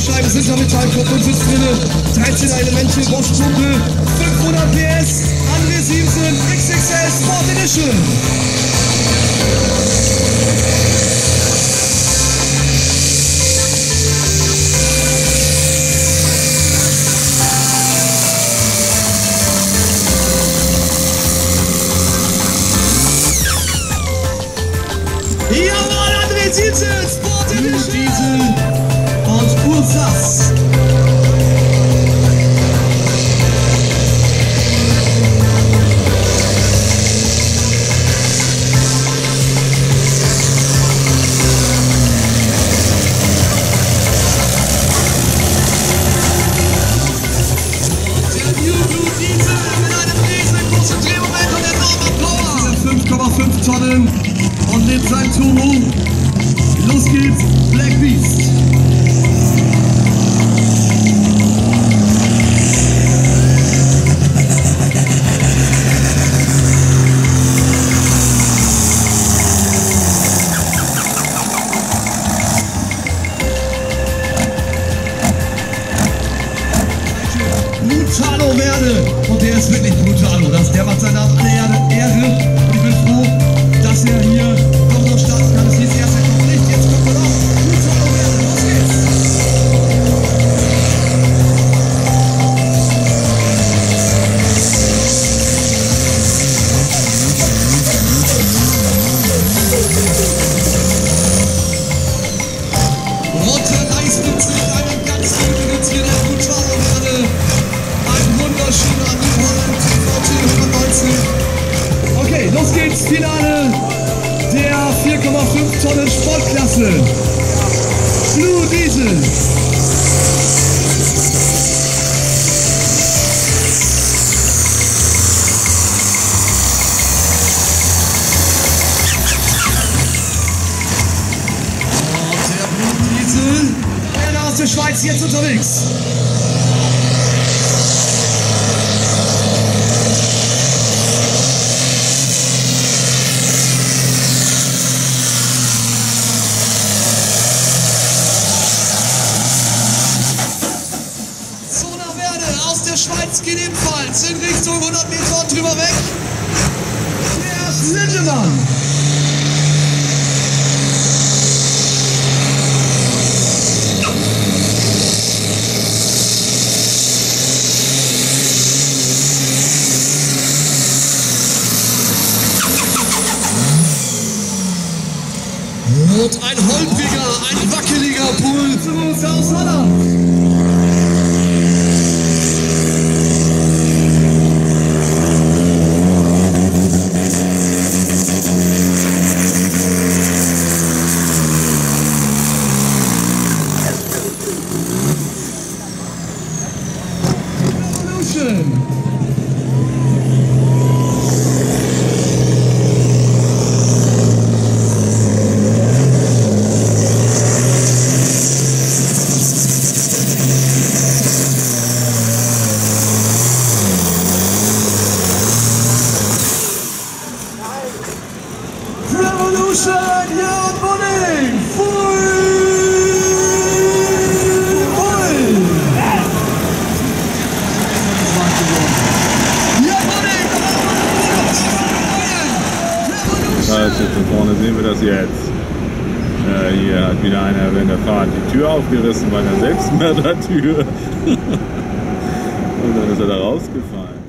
Scheiben sind da Metallkopf und Sitzbrille, 13er Elemente, Bosch-Pumpe, 500 PS, André 17, XXL Sport Edition. Jawohl, André 17, Sport Edition. Diesel und Ursatz. Der New Blue Diesel mit einem riesengroßen Drehmoment und enormer Power. 5,5 Tonnen. Und nimmt sein Turbo. Los geht's, Black Beast. Brutalo werde. Und der ist wirklich Brutalo. Der macht seiner Ehre. Und ich bin froh, dass er hier doch noch starten kann. Es hieß erst, er kommt nicht, jetzt kommt er noch. Brutalo werde, los geht's! Rotte Leistungslicht, einen ganz unreduzierter Brutalo werde. Ein wunderschöner New Holland TVT 119. Okay, los geht's, Finale der 4,5 Tonnen Sportklasse. Blue Diesel. Und der Blue Diesel, einer aus der Schweiz, jetzt unterwegs. Aus der Schweiz geht ebenfalls in Richtung 100 Meter und drüber weg. Der Schlechtenwegen. Und ein holpriger, ein wackeliger Pool zu uns aus Holland. Revolution, ja und Bunning, voll! Ja, Bunning! Also von vorne sehen wir das jetzt. Hier hat wieder einer während der Fahrt die Tür aufgerissen bei einer Selbstmördertür. Und dann ist er da rausgefallen.